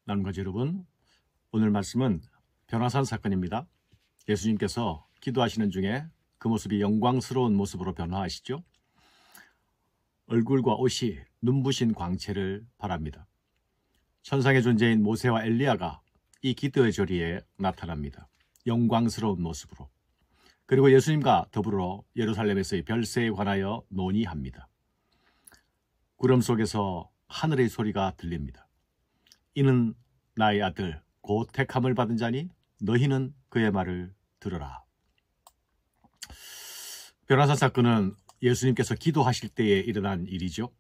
나눔가족 여러분, 오늘 말씀은 변화산 사건입니다. 예수님께서 기도하시는 중에 그 모습이 영광스러운 모습으로 변화하시죠. 얼굴과 옷이 눈부신 광채를 발합니다. 천상의 존재인 모세와 엘리야가 이 기도의 자리에 나타납니다. 영광스러운 모습으로. 그리고 예수님과 더불어 예루살렘에서의 별세에 관하여 논의합니다. 구름 속에서 하늘의 소리가 들립니다. 이는 나의 아들 곧 택함을 받은 자니 너희는 그의 말을 들으라. 변화산 사건은 예수님께서 기도하실 때에 일어난 일이죠.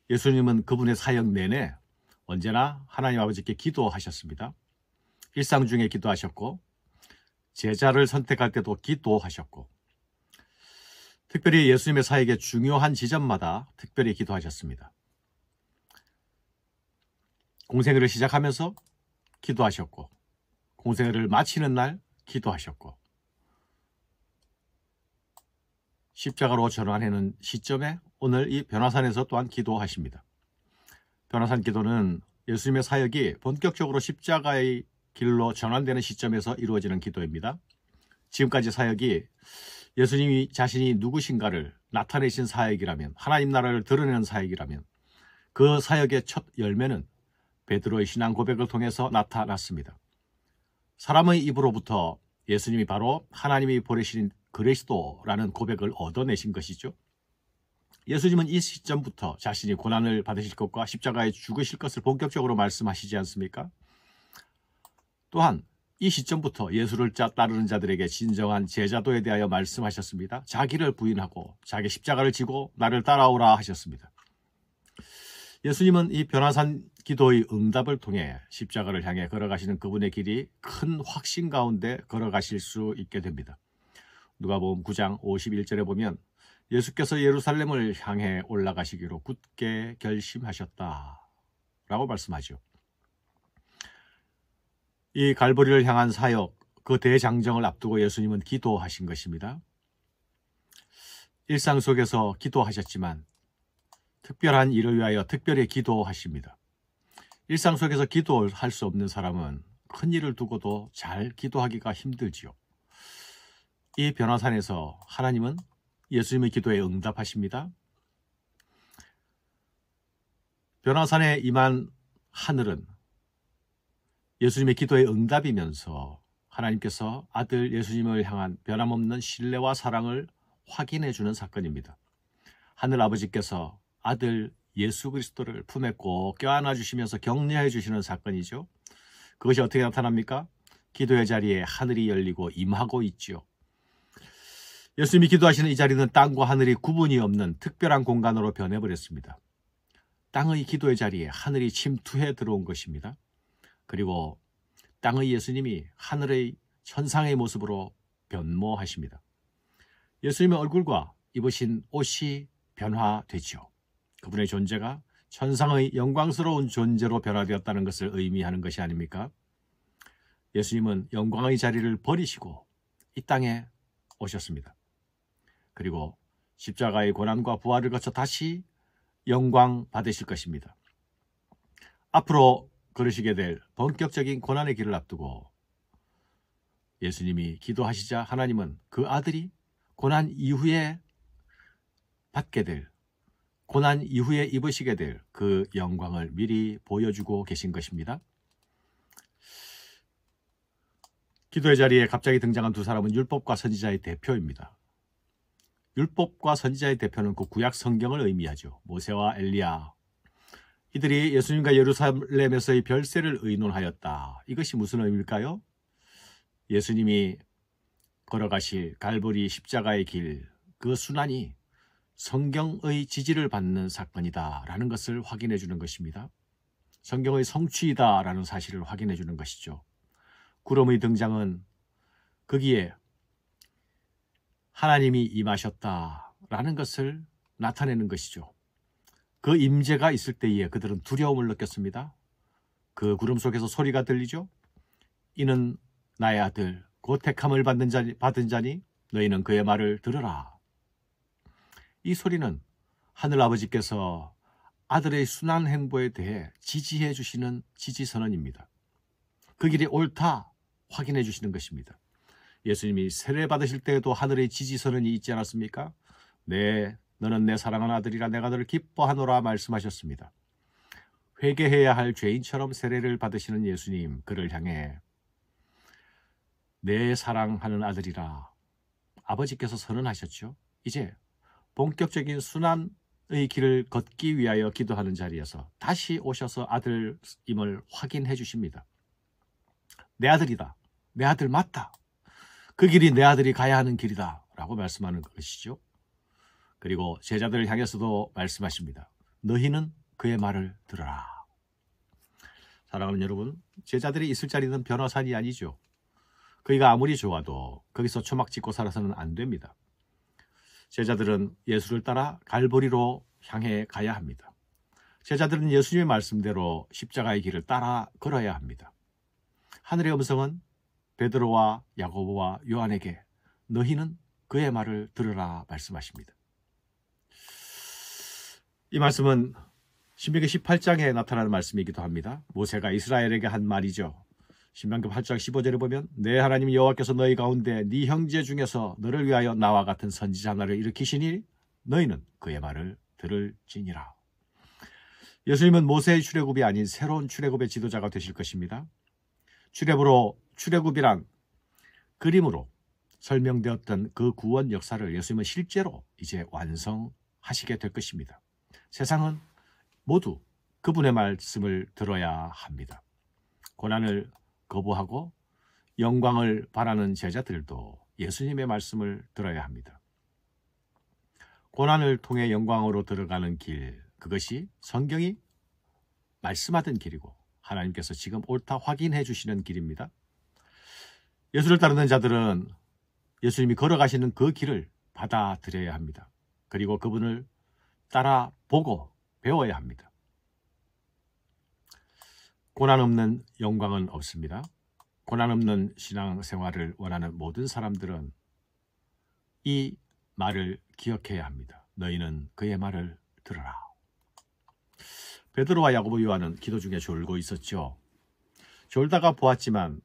예수님은 그분의 사역 내내 언제나 하나님 아버지께 기도하셨습니다. 일상 중에 기도하셨고 제자를 선택할 때도 기도하셨고 특별히 예수님의 사역의 중요한 지점마다 특별히 기도하셨습니다. 공생애를 시작하면서 기도하셨고 공생애를 마치는 날 기도하셨고 십자가로 전환하는 시점에 오늘 이 변화산에서 또한 기도하십니다. 변화산 기도는 예수님의 사역이 본격적으로 십자가의 길로 전환되는 시점에서 이루어지는 기도입니다. 지금까지 사역이 예수님이 자신이 누구신가를 나타내신 사역이라면, 하나님 나라를 드러내는 사역이라면 그 사역의 첫 열매는 베드로의 신앙 고백을 통해서 나타났습니다. 사람의 입으로부터 예수님이 바로 하나님이 보내신 그리스도라는 고백을 얻어내신 것이죠. 예수님은 이 시점부터 자신이 고난을 받으실 것과 십자가에 죽으실 것을 본격적으로 말씀하시지 않습니까? 또한 이 시점부터 예수를 따르는 자들에게 진정한 제자도에 대하여 말씀하셨습니다. 자기를 부인하고 자기 십자가를 지고 나를 따라오라 하셨습니다. 예수님은 이 변화산 기도의 응답을 통해 십자가를 향해 걸어가시는 그분의 길이 큰 확신 가운데 걸어가실 수 있게 됩니다. 누가복음 9장 51절에 보면 예수께서 예루살렘을 향해 올라가시기로 굳게 결심하셨다 라고 말씀하죠. 이 갈보리를 향한 사역, 그 대장정을 앞두고 예수님은 기도하신 것입니다. 일상 속에서 기도하셨지만 특별한 일을 위하여 특별히 기도하십니다. 일상 속에서 기도할 수 없는 사람은 큰 일을 두고도 잘 기도하기가 힘들지요. 이 변화산에서 하나님은 예수님의 기도에 응답하십니다. 변화산에 임한 하늘은 예수님의 기도에 응답이면서 하나님께서 아들 예수님을 향한 변함없는 신뢰와 사랑을 확인해 주는 사건입니다. 하늘 아버지께서 아들 예수 그리스도를 품에 꼭 껴안아 주시면서 격려해 주시는 사건이죠. 그것이 어떻게 나타납니까? 기도의 자리에 하늘이 열리고 임하고 있죠. 예수님이 기도하시는 이 자리는 땅과 하늘이 구분이 없는 특별한 공간으로 변해버렸습니다. 땅의 기도의 자리에 하늘이 침투해 들어온 것입니다. 그리고 땅의 예수님이 하늘의 천상의 모습으로 변모하십니다. 예수님의 얼굴과 입으신 옷이 변화되죠. 그분의 존재가 천상의 영광스러운 존재로 변화되었다는 것을 의미하는 것이 아닙니까? 예수님은 영광의 자리를 버리시고 이 땅에 오셨습니다. 그리고 십자가의 고난과 부활을 거쳐 다시 영광 받으실 것입니다. 앞으로 걸으시게 될 본격적인 고난의 길을 앞두고 예수님이 기도하시자 하나님은 그 아들이 고난 이후에 받게 될, 고난 이후에 입으시게 될 그 영광을 미리 보여주고 계신 것입니다. 기도의 자리에 갑자기 등장한 두 사람은 율법과 선지자의 대표입니다. 율법과 선지자의 대표는 그 구약 성경을 의미하죠. 모세와 엘리야. 이들이 예수님과 예루살렘에서의 별세를 의논하였다. 이것이 무슨 의미일까요? 예수님이 걸어가실 갈보리 십자가의 길, 그 순환이 성경의 지지를 받는 사건이다 라는 것을 확인해 주는 것입니다. 성경의 성취이다 라는 사실을 확인해 주는 것이죠. 구름의 등장은 거기에 하나님이 임하셨다 라는 것을 나타내는 것이죠. 그 임재가 있을 때에 그들은 두려움을 느꼈습니다. 그 구름 속에서 소리가 들리죠. 이는 나의 아들 곧 택함을 받은 자니 너희는 그의 말을 들으라. 이 소리는 하늘아버지께서 아들의 순한 행보에 대해 지지해 주시는 지지선언입니다. 그 길이 옳다 확인해 주시는 것입니다. 예수님이 세례 받으실 때에도 하늘의 지지선언이 있지 않았습니까? 네, 너는 내 사랑하는 아들이라 내가 너를 기뻐하노라 말씀하셨습니다. 회개해야 할 죄인처럼 세례를 받으시는 예수님, 그를 향해 내 사랑하는 아들이라 아버지께서 선언하셨죠. 이제 본격적인 순환의 길을 걷기 위하여 기도하는 자리에서 다시 오셔서 아들임을 확인해 주십니다. 내 아들이다. 내 아들 맞다. 그 길이 내 아들이 가야 하는 길이다 라고 말씀하는 것이죠. 그리고 제자들을 향해서도 말씀하십니다. 너희는 그의 말을 들어라. 사랑하는 여러분, 제자들이 있을 자리는 변화산이 아니죠. 그이가 아무리 좋아도 거기서 초막 찍고 살아서는 안 됩니다. 제자들은 예수를 따라 갈보리로 향해 가야 합니다. 제자들은 예수님의 말씀대로 십자가의 길을 따라 걸어야 합니다. 하늘의 음성은 베드로와 야고보와 요한에게 너희는 그의 말을 들으라 말씀하십니다. 이 말씀은 신명기 18장에 나타나는 말씀이기도 합니다. 모세가 이스라엘에게 한 말이죠. 신명기 8장 15절에 보면 내 하나님 여호와께서 너희 가운데 네 형제 중에서 너를 위하여 나와 같은 선지자 하나를 일으키시니 너희는 그의 말을 들을지니라. 예수님은 모세의 출애굽이 아닌 새로운 출애굽의 지도자가 되실 것입니다. 출애굽이란 그림으로 설명되었던 그 구원 역사를 예수님은 실제로 이제 완성하시게 될 것입니다. 세상은 모두 그분의 말씀을 들어야 합니다. 고난을 거부하고 영광을 바라는 제자들도 예수님의 말씀을 들어야 합니다. 고난을 통해 영광으로 들어가는 길, 그것이 성경이 말씀하던 길이고 하나님께서 지금 옳다 확인해 주시는 길입니다. 예수를 따르는 자들은 예수님이 걸어가시는 그 길을 받아들여야 합니다. 그리고 그분을 따라 보고 배워야 합니다. 고난 없는 영광은 없습니다. 고난 없는 신앙생활을 원하는 모든 사람들은 이 말을 기억해야 합니다. 너희는 그의 말을 들어라. 베드로와 야고보 요한은 기도 중에 졸고 있었죠. 졸다가 보았지만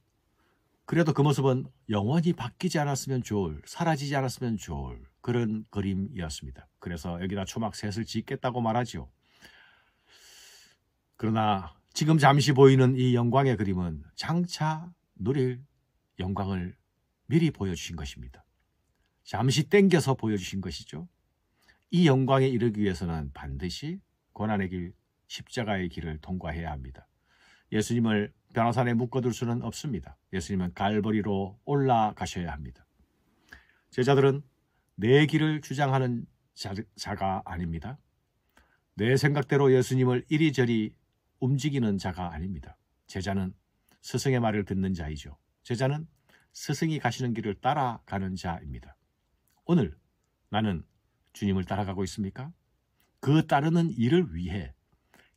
그래도 그 모습은 영원히 바뀌지 않았으면 좋을, 사라지지 않았으면 좋을 그런 그림이었습니다. 그래서 여기다 초막 셋을 짓겠다고 말하죠. 그러나 지금 잠시 보이는 이 영광의 그림은 장차 누릴 영광을 미리 보여주신 것입니다. 잠시 땡겨서 보여주신 것이죠. 이 영광에 이르기 위해서는 반드시 고난의 길, 십자가의 길을 통과해야 합니다. 예수님을 변화산에 묶어둘 수는 없습니다. 예수님은 갈보리로 올라가셔야 합니다. 제자들은 내 길을 주장하는 자가 아닙니다. 내 생각대로 예수님을 이리저리 움직이는 자가 아닙니다. 제자는 스승의 말을 듣는 자이죠. 제자는 스승이 가시는 길을 따라가는 자입니다. 오늘 나는 주님을 따라가고 있습니까? 그 따르는 일을 위해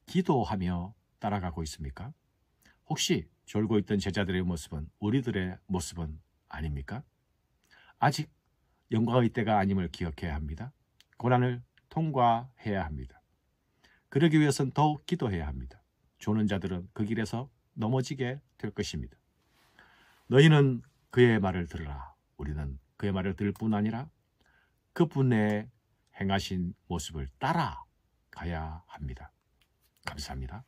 기도하며 따라가고 있습니까? 혹시 졸고 있던 제자들의 모습은 우리들의 모습은 아닙니까? 아직 영광의 때가 아님을 기억해야 합니다. 고난을 통과해야 합니다. 그러기 위해서는 더욱 기도해야 합니다. 조는 자들은 그 길에서 넘어지게 될 것입니다. 너희는 그의 말을 들으라. 우리는 그의 말을 들을 뿐 아니라 그분의 행하신 모습을 따라가야 합니다. 감사합니다.